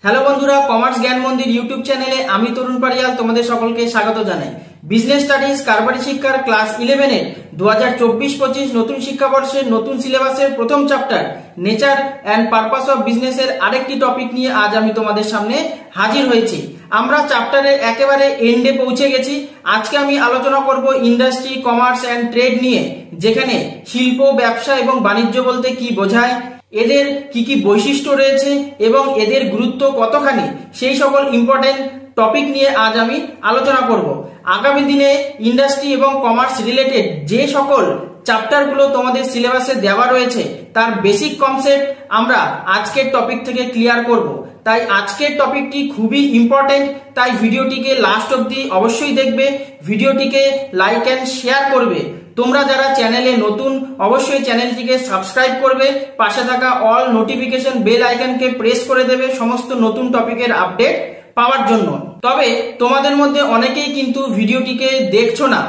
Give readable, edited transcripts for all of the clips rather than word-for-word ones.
Hello বন্ধুরা, commerce জ্ঞান মন্দির ইউটিউব চ্যানেলে আমি তরুণ পারিয়াল তোমাদের সকলকে স্বাগত জানাই। বিজনেস স্টাডিজ কারবারি শিক্ষার ক্লাস 11 এর 2024-25 নতুন শিক্ষাবর্ষের নতুন সিলেবাসের প্রথম chapter nature and purpose of বিজনেসের আরেকটি টপিক নিয়ে আজ আমি তোমাদের সামনে হাজির হয়েছি। আমরা চ্যাপ্টারের একেবারে এন্ডে পৌঁছে গেছি। আজকে আমি আলোচনা করব ইন্ডাস্ট্রি, কমার্স অ্যান্ড ট্রেড নিয়ে, যেখানে শিল্প, ব্যবসা এবং বাণিজ্য বলতে কি বোঝায়, এদের কি কি বৈশিষ্ট্য রয়েছে এবং এদের গুরুত্ব কতখানি, সেই সকল ইম্পর্টেন্ট টপিক নিয়ে আজ আমি আলোচনা করব। আগামী দিনে ইন্ডাস্ট্রি এবং কমার্স রিলেটেড যে সকল চ্যাপ্টারগুলো তোমাদের সিলেবাসে দেওয়া রয়েছে তার বেসিক কনসেপ্ট আমরা আজকের টপিক থেকে ক্লিয়ার করব। তাই আজকের টপিকটি খুবই ইম্পর্টেন্ট, তাই ভিডিওটিকে লাস্ট অবধি অবশ্যই দেখবে, ভিডিওটিকে লাইক অ্যান্ড শেয়ার করবে। তোমরা যারা চ্যানেলে নতুন অবশ্যই চ্যানেলটিকে সাবস্ক্রাইব করবে, পাশে থাকা অল নোটিফিকেশন বেল আইকনকে প্রেস করে দেবে সমস্ত নতুন টপিকের আপডেট পাওয়ার জন্য। তবে তোমাদের মধ্যে অনেকেই কিন্তু ভিডিওটিকে দেখছো না,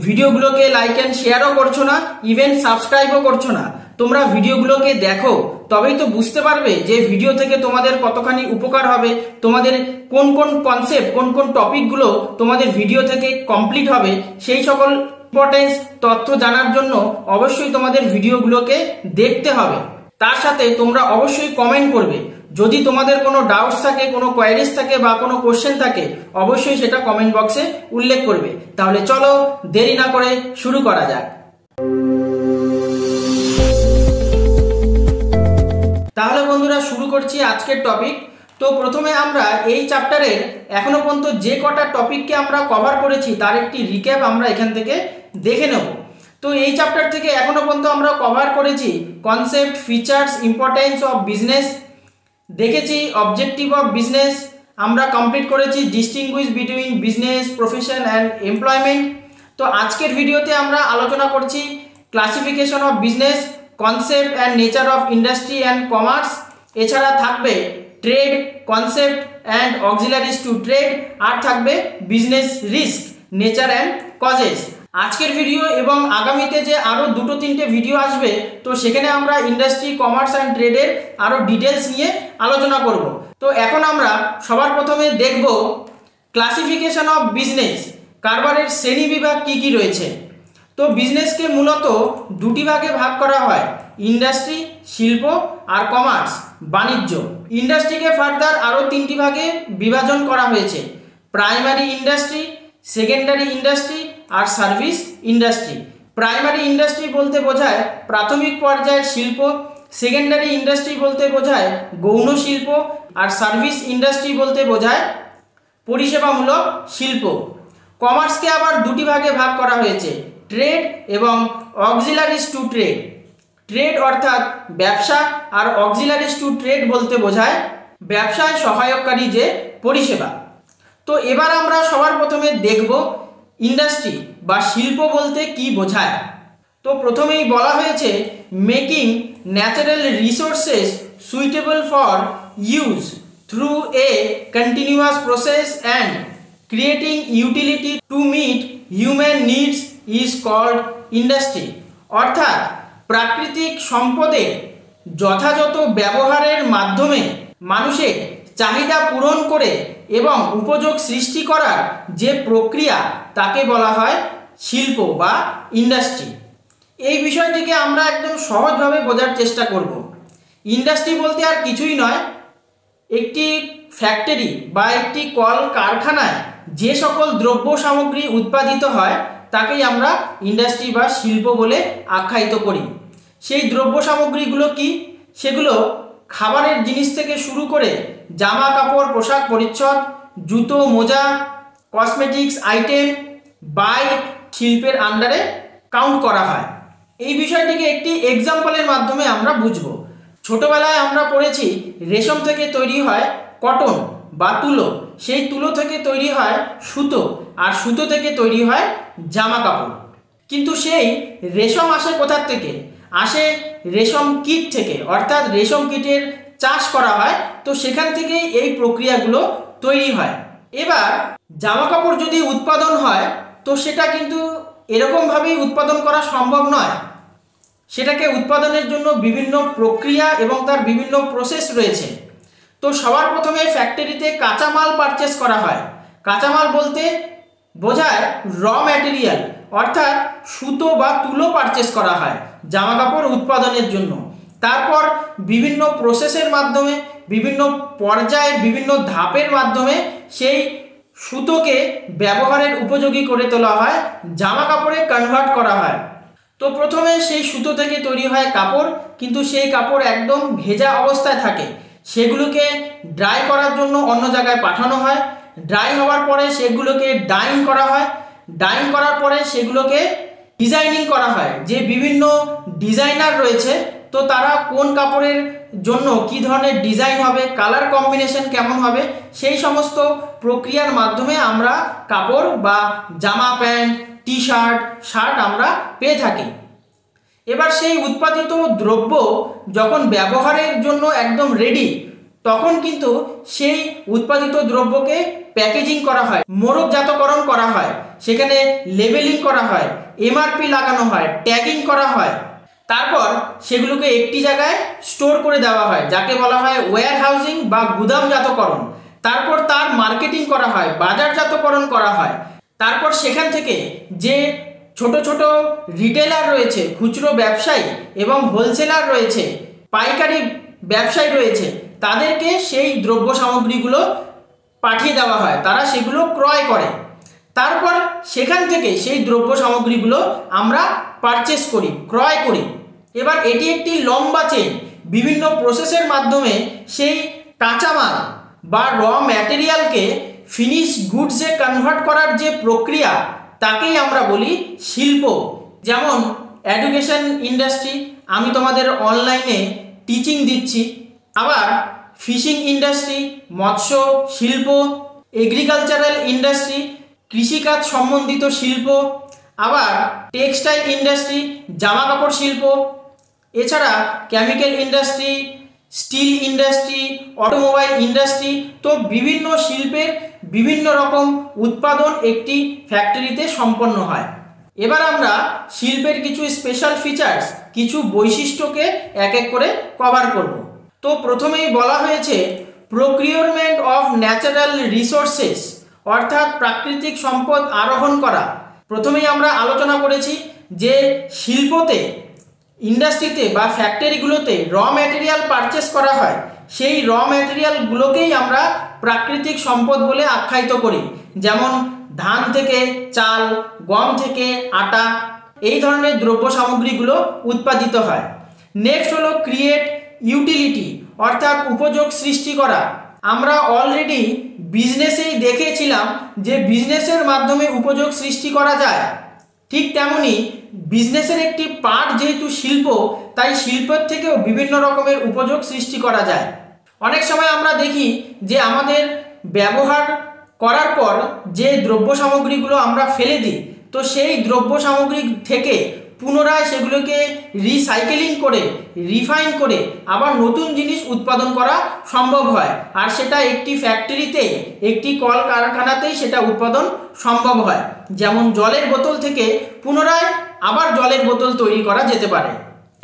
ভিডিওগুলোকে লাইক অ্যান্ড শেয়ারও করছো না, ইভেন সাবস্ক্রাইবও করছো না। তোমরা ভিডিওগুলোকে দেখো, তবেই তো বুঝতে পারবে যে ভিডিও থেকে তোমাদের কতখানি উপকার হবে, তোমাদের কোন কোন কনসেপ্ট, কোন কোন টপিকগুলো তোমাদের ভিডিও থেকে কমপ্লিট হবে। সেই সকল ইম্পর্টেন্স তথ্য জানার জন্য অবশ্যই তোমাদের ভিডিওগুলোকে দেখতে হবে। তার সাথে তোমরা অবশ্যই কমেন্ট করবে। যদি তোমাদের কোনো ডাউটস থাকে, কোনো কোয়ারিজ থাকে বা কোনো কোশ্চেন থাকে, অবশ্যই সেটা কমেন্ট বক্সে উল্লেখ করবে। তাহলে চলো দেরি না করে শুরু করা যাক। তাহলে বন্ধুরা শুরু করছি আজকের টপিক। তো প্রথমে আমরা এই চ্যাপ্টারের এখনো পর্যন্ত যে কটা টপিককে আমরা কভার করেছি তার একটি রিক্যাপ আমরা এখান থেকে দেখে নেব। তো এই চ্যাপ্টার থেকে এখনো পর্যন্ত আমরা কভার করেছি concept, features, importance of business, দেখেছি অবজেক্টিভ অফ বিজনেস, আমরা কমপ্লিট করেছি distinguish between business, profession and employment. তো আজকের ভিডিওতে আমরা আলোচনা করছি classification of business, concept and nature of industry and commerce. এছাড়া থাকবে trade, concept and auxiliaries to trade, আর থাকবে business risk, nature and causes. আজকের ভিডিও এবং আগামীতে যে আরও 2-3টে ভিডিও আসবে, তো সেখানে আমরা ইন্ডাস্ট্রি, কমার্স অ্যান্ড ট্রেডের আরও ডিটেলস নিয়ে আলোচনা করব। তো এখন আমরা সবার প্রথমে দেখব ক্লাসিফিকেশন অফ বিজনেস, কারবারের শ্রেণী বিভাগ কি কি রয়েছে। তো বিজনেসকে মূলত দুটি ভাগে ভাগ করা হয়, ইন্ডাস্ট্রি, শিল্প, আর কমার্স, বাণিজ্য। ইন্ডাস্ট্রিকে ফার্দার আরও 3টি ভাগে বিভাজন করা হয়েছে, প্রাইমারি ইন্ডাস্ট্রি, সেকেন্ডারি ইন্ডাস্ট্রি আর সার্ভিস ইন্ডাস্ট্রি। প্রাইমারি ইন্ডাস্ট্রি বলতে বোঝায় প্রাথমিক পর্যায়ের শিল্প, সেকেন্ডারি ইন্ডাস্ট্রি বলতে বোঝায় গৌণ শিল্প, আর সার্ভিস ইন্ডাস্ট্রি বলতে বোঝায় পরিষেবামূলক শিল্প। কমার্সকে আবার দুটি ভাগে ভাগ করা হয়েছে, ট্রেড এবং অক্সিলারিজ টু ট্রেড। ট্রেড অর্থাৎ ব্যবসা, আর অক্সিলারিজ টু ট্রেড বলতে বোঝায় ব্যবসায় সহায়ককারী যে পরিষেবা। তো এবার আমরা সবার প্রথমে দেখব ইন্ডাস্ট্রি বা শিল্প বলতে কি বোঝায়। তো প্রথমেই বলা হয়েছে making natural resources suitable for use through a continuous process and creating utility to meet human needs is called industry. অর্থাৎ প্রাকৃতিক সম্পদের যথাযথ ব্যবহারের মাধ্যমে মানুষের চাহিদা পূরণ করে এবং উপযোগ সৃষ্টি করার যে প্রক্রিয়া তাকে বলা হয় শিল্প বা ইন্ডাস্ট্রি। এই বিষয়টিকে আমরা একদম সহজভাবে বোঝার চেষ্টা করব। ইন্ডাস্ট্রি বলতে আর কিছুই নয়, একটি ফ্যাক্টরি বা একটি কল কারখানায় যে সকল দ্রব্য সামগ্রী উৎপাদিত হয় তাকেই আমরা ইন্ডাস্ট্রি বা শিল্প বলে আখ্যায়িত করি। সেই দ্রব্য সামগ্রীগুলো কি? সেগুলো খাবারের জিনিস থেকে শুরু করে জামা কাপড়, পোশাক পরিচ্ছদ, জুতো, মোজা, কসমেটিক্স আইটেম, বাইক শিল্পের আন্ডারে কাউন্ট করা হয়। এই বিষয়টিকে একটি এক্সাম্পলের মাধ্যমে আমরা বুঝব। ছোটবেলায় আমরা পড়েছি রেশম থেকে তৈরি হয় কটন বা তুলো, সেই তুলো থেকে তৈরি হয় সুতো, আর সুতো থেকে তৈরি হয় জামা কাপড়। কিন্তু সেই রেশম আসে কোথার থেকে? আসে রেশম কীট থেকে, অর্থাৎ রেশম কীটের চাষ করা হয়, তো সেখান থেকেই এই প্রক্রিয়াগুলো তৈরি হয়। এবার জামা কাপড় যদি উৎপাদন হয় তো সেটা কিন্তু এরকমভাবেই উৎপাদন করা সম্ভব নয়। সেটাকে উৎপাদনের জন্য বিভিন্ন প্রক্রিয়া এবং তার বিভিন্ন প্রসেস রয়েছে। তো সবার প্রথমে ফ্যাক্টরিতে কাঁচামাল পারচেস করা হয়। কাঁচামাল বলতে বোঝায় র ম্যাটেরিয়াল, অর্থাৎ সুতো বা তুলো পারচেস করা হয় জামা কাপড় উৎপাদনের জন্য। তারপর বিভিন্ন প্রসেসের মাধ্যমে, বিভিন্ন পর্যায়ে, বিভিন্ন ধাপের মাধ্যমে সেই সুতোকে ব্যবহারের উপযোগী করে তোলা হয়, জামা কাপড়ে কনভার্ট করা হয়। তো প্রথমে সেই সুতো থেকে তৈরি হয় কাপড়, কিন্তু সেই কাপড় একদম ভেজা অবস্থায় থাকে। সেগুলোকে ড্রাই করার জন্য অন্য জায়গায় পাঠানো হয়। ড্রাই হওয়ার পরে সেগুলোকে ডাইং করা হয়। ডাইং করার পরে সেগুলোকে ডিজাইনিং করা হয়। যে বিভিন্ন ডিজাইনার রয়েছে, তো তারা কোন কাপড়ের জন্য কী ধরনের ডিজাইন হবে, কালার কম্বিনেশন কেমন হবে, সেই সমস্ত প্রক্রিয়ার মাধ্যমে আমরা কাপড় বা জামা, প্যান্ট, টি শার্ট, শার্ট আমরা পেয়ে থাকি। এবার সেই উৎপাদিত দ্রব্য যখন ব্যবহারের জন্য একদম রেডি, তখন কিন্তু সেই উৎপাদিত দ্রব্যকে প্যাকেজিং করা হয়, মোড়কজাতকরণ করা হয়, সেখানে লেবেলিং করা হয়, এমআরপি লাগানো হয়, ট্যাগিং করা হয়। তারপর সেগুলোকে একটি জায়গায় স্টোর করে দেওয়া হয়, যাকে বলা হয় ওয়্যার হাউজিং বা গুদামজাতকরণ। তারপর তার মার্কেটিং করা হয়, বাজারজাতকরণ করা হয়। তারপর সেখান থেকে যে ছোট ছোট রিটেলার রয়েছে, খুচরো ব্যবসায়ী এবং হোলসেলার রয়েছে, পাইকারি ব্যবসায়ী রয়েছে, তাদেরকে সেই দ্রব্য সামগ্রীগুলো পাঠিয়ে দেওয়া হয়, তারা সেগুলো ক্রয় করে। তারপর সেখান থেকে সেই দ্রব্য সামগ্রীগুলো আমরা পারচেস করি, ক্রয় করি। এবার এটি একটি লম্বা চেন, বিভিন্ন প্রসেসের মাধ্যমে সেই কাঁচামাল বা র ম্যাটেরিয়ালকে ফিনিশ গুডসে কনভার্ট করার যে প্রক্রিয়া, তাকেই আমরা বলি শিল্প। যেমন এডুকেশন ইন্ডাস্ট্রি, আমি তোমাদের অনলাইনে টিচিং দিচ্ছি। আবার ফিশিং ইন্ডাস্ট্রি, মৎস্য শিল্প, এগ্রিকালচারাল ইন্ডাস্ট্রি, কৃষিকাজ সম্বন্ধিত শিল্প। আবার টেক্সটাইল ইন্ডাস্ট্রি, জামা কাপড় শিল্প। এছাড়া chemical industry, still industry, automobile industry. তো বিভিন্ন শিল্পের বিভিন্ন রকম উৎপাদন একটি ফ্যাক্টরিতে সম্পন্ন হয়। এবার আমরা শিল্পের কিছু স্পেশাল ফিচার্স, কিছু বৈশিষ্ট্যকে এক এক করে কভার করব। তো প্রথমেই বলা হয়েছে প্রকিউরমেন্ট অফ ন্যাচারাল রিসোর্সেস, অর্থাৎ প্রাকৃতিক সম্পদ আরোহণ করা। প্রথমেই আমরা আলোচনা করেছি যে শিল্পতে, ইন্ডাস্ট্রিতে বা ফ্যাক্টরিগুলোতে র ম্যাটেরিয়াল পারচেস করা হয়। সেই র ম্যাটেরিয়ালগুলোকেই আমরা প্রাকৃতিক সম্পদ বলে আখ্যায়িত করি। যেমন ধান থেকে চাল, গম থেকে আটা, এই ধরনের দ্রব্য সামগ্রীগুলো উৎপাদিত হয়। নেক্সট হলো ক্রিয়েট ইউটিলিটি, অর্থাৎ উপযোগ সৃষ্টি করা। আমরা অলরেডি বিজনেসেই দেখেছিলাম যে বিজনেসের মাধ্যমে উপযোগ সৃষ্টি করা যায়। ঠিক তেমনি বিজনেসের একটি পার্ট যেহেতু শিল্প, তাই শিল্পের থেকেও বিভিন্ন রকমের উপযোগ সৃষ্টি করা যায়। অনেক সময় আমরা দেখি যে আমাদের ব্যবহার করার পর যে দ্রব্য সামগ্রীগুলো আমরা ফেলে দিই, তো সেই দ্রব্য সামগ্রী থেকে পুনরায় সেগুলোকে রিসাইকেলিং করে, রিফাইন করে আবার নতুন জিনিস উৎপাদন করা সম্ভব হয়। আর সেটা একটি ফ্যাক্টরিতে, একটি কলকারখানাতেই সেটা উৎপাদন সম্ভব হয়। যেমন জলের বোতল থেকে পুনরায় আবার জলের বোতল তৈরি করা যেতে পারে।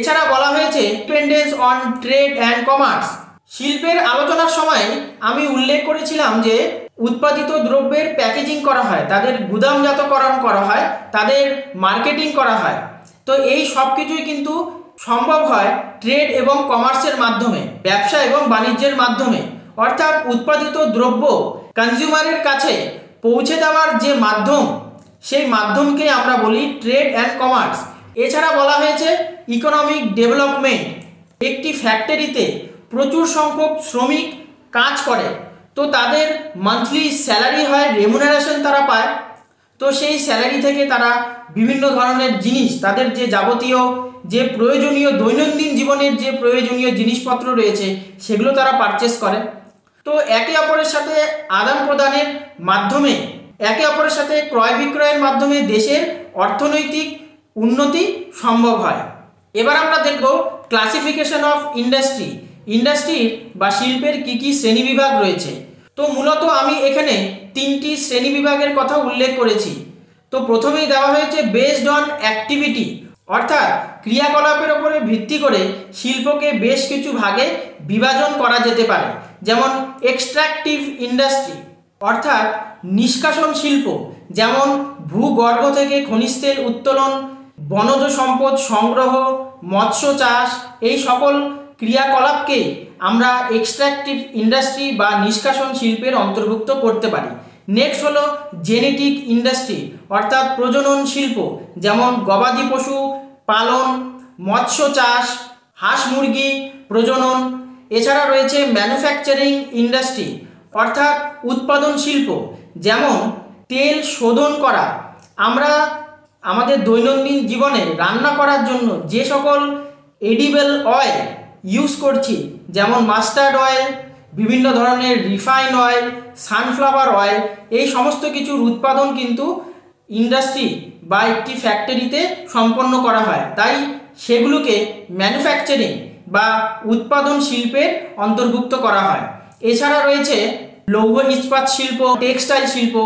এছাড়া বলা হয়েছে dependence on trade and commerce. শিল্পের আলোচনার সময় আমি উল্লেখ করেছিলাম যে উৎপাদিত দ্রব্যের প্যাকেজিং করা হয়, তাদের গুদামজাতকরণ করা হয়, তাদের মার্কেটিং করা হয়। তো এই সব কিছুই কিন্তু সম্ভব হয় ট্রেড এবং কমার্সের মাধ্যমে, ব্যবসা এবং বাণিজ্যের মাধ্যমে। অর্থাৎ উৎপাদিত দ্রব্য কনজিউমারের কাছে পৌঁছে দেওয়ার যে মাধ্যম, সেই মাধ্যমকে আমরা বলি ট্রেড অ্যান্ড কমার্স। এছাড়া বলা হয়েছে ইকোনমিক ডেভেলপমেন্ট। একটি ফ্যাক্টরিতে প্রচুর সংখ্যক শ্রমিক কাজ করে, তো তাদের মান্থলি স্যালারি হয়, রেমুনারেশন তারা পায়। তো সেই স্যালারি থেকে তারা বিভিন্ন ধরনের জিনিস, তাদের যে যাবতীয় যে প্রয়োজনীয় দৈনন্দিন জীবনের যে প্রয়োজনীয় জিনিসপত্র রয়েছে, সেগুলো তারা পারচেস করে। তো একে অপরের সাথে আদান প্রদানের মাধ্যমে, একে অপরের সাথে ক্রয় বিক্রয়ের মাধ্যমে দেশের অর্থনৈতিক উন্নতি সম্ভব হয়। এবার আমরা দেখব ক্লাসিফিকেশন অফ ইন্ডাস্ট্রি। ইন্ডাস্ট্রির বা শিল্পের কী কী শ্রেণীবিভাগ রয়েছে। তো মূলত আমি এখানে তিনটি শ্রেণীবিভাগের কথা উল্লেখ করেছি। তো প্রথমেই দেওয়া হয়েছে বেসড অন অ্যাক্টিভিটি, অর্থাৎ ক্রিয়াকলাপের ওপরে ভিত্তি করে শিল্পকে বেশ কিছু ভাগে বিভাজন করা যেতে পারে, যেমন এক্সট্রাকটিভ ইন্ডাস্ট্রি অর্থাৎ নিষ্কাশন শিল্প, যেমন ভূগর্ভ থেকে খনিজ তেল উত্তোলন, বনজ সম্পদ সংগ্রহ, মৎস্য চাষ, এই সকল ক্রিয়াকলাপকে আমরা এক্সট্রাকটিভ ইন্ডাস্ট্রি বা নিষ্কাশন শিল্পের অন্তর্ভুক্ত করতে পারি। নেক্সট হলো জেনেটিক ইন্ডাস্ট্রি অর্থাৎ প্রজনন শিল্প, যেমন গবাদি পশু পালন, মৎস্য চাষ, হাঁস মুরগি প্রজনন। এছাড়া রয়েছে ম্যানুফ্যাকচারিং ইন্ডাস্ট্রি অর্থাৎ উৎপাদন শিল্প, যেমন তেল শোধন করা। আমরা আমাদের দৈনন্দিন জীবনে রান্না করার জন্য যে সকল এডিবল অয়েল ইউজ করছি, যেমন মাস্টার্ড অয়েল, বিভিন্ন ধরনের রিফাইন অয়েল, সানফ্লাওয়ার অয়েল, এই সমস্ত কিছুর উৎপাদন কিন্তু ইন্ডাস্ট্রি বা একটি ফ্যাক্টরিতে সম্পন্ন করা হয়, তাই সেগুলোকে ম্যানুফ্যাকচারিং বা উৎপাদন শিল্পের অন্তর্ভুক্ত করা হয়। এছাড়া রয়েছে লৌহ ইস্পাত শিল্প, টেক্সটাইল শিল্প।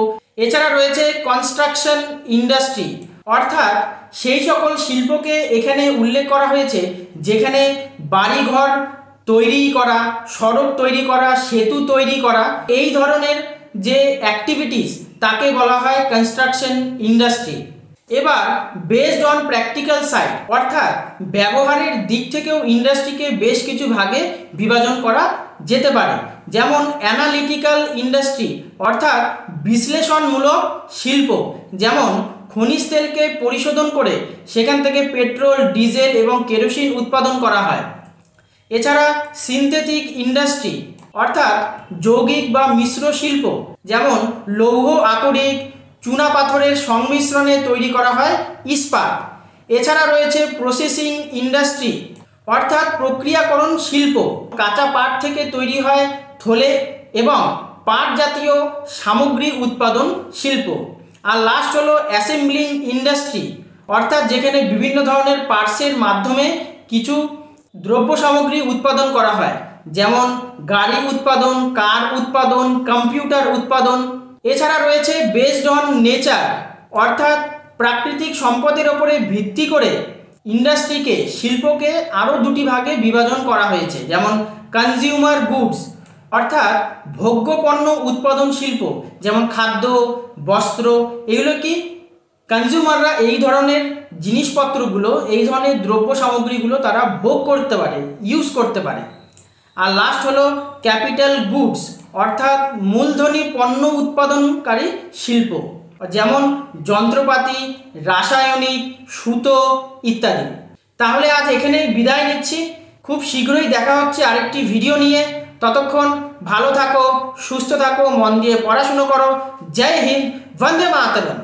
এছাড়া রয়েছে কনস্ট্রাকশন ইন্ডাস্ট্রি অর্থাৎ সেই সকল শিল্পকে এখানে উল্লেখ করা হয়েছে যেখানে বাড়িঘর তৈরি করা, সড়ক তৈরি করা, সেতু তৈরি করা, এই ধরনের যে অ্যাক্টিভিটিস তাকে বলা হয় কনস্ট্রাকশন ইন্ডাস্ট্রি। এবার বেসড অন প্র্যাকটিক্যাল সাইড অর্থাৎ ব্যবহারের দিক থেকেও ইন্ডাস্ট্রিকে বেশ কিছু ভাগে বিভাজন করা যেতে পারে, যেমন অ্যানালিটিক্যাল ইন্ডাস্ট্রি অর্থাৎ বিশ্লেষণমূলক শিল্প, যেমন খনিজ তেলকে পরিশোধন করে সেখান থেকে পেট্রোল, ডিজেল এবং কেরোসিন উৎপাদন করা হয়। এছাড়া সিনথেটিক ইন্ডাস্ট্রি অর্থাৎ যৌগিক বা মিশ্র শিল্প, যেমন লৌহ আকরিক, চুনা পাথরের সংমিশ্রণে তৈরি করা হয় ইস্পাত। এছাড়া রয়েছে প্রসেসিং ইন্ডাস্ট্রি অর্থাৎ প্রক্রিয়াকরণ শিল্প, কাঁচা পাট থেকে তৈরি হয় থলে এবং পাট জাতীয় সামগ্রী উৎপাদন শিল্প। আর লাস্ট হলো অ্যাসেম্বলিং ইন্ডাস্ট্রি অর্থাৎ যেখানে বিভিন্ন ধরনের পার্টসের মাধ্যমে কিছু দ্রব্য সামগ্রী উৎপাদন করা হয়, যেমন গাড়ি উৎপাদন, কার উৎপাদন, কম্পিউটার উৎপাদন। এছাড়া রয়েছে বেসড অন নেচার অর্থাৎ প্রাকৃতিক সম্পদের ওপরে ভিত্তি করে ইন্ডাস্ট্রিকে, শিল্পকে আরও দুটি ভাগে বিভাজন করা হয়েছে, যেমন কনজিউমার গুডস অর্থাৎ ভোগ্য পণ্য উৎপাদন শিল্প, যেমন খাদ্য, বস্ত্র, এগুলো কি কনজিউমাররা এই ধরনের জিনিসপত্রগুলো, এই ধরনের দ্রব্য সামগ্রীগুলো তারা ভোগ করতে পারে, ইউজ করতে পারে। আর লাস্ট হলো ক্যাপিটাল গুডস অর্থাৎ মূলধনী পণ্য উৎপাদনকারী শিল্প, যেমন যন্ত্রপাতি, রাসায়নিক, সুতো ইত্যাদি। তাহলে আজ এখানেই বিদায় নিচ্ছি, খুব শীঘ্রই দেখা হচ্ছে আরেকটি ভিডিও নিয়ে। ততক্ষণ ভালো থাকো, সুস্থ থাকো, মন দিয়ে পড়াশুনো করো। জয় হিন্দ, বন্দে মাতরম।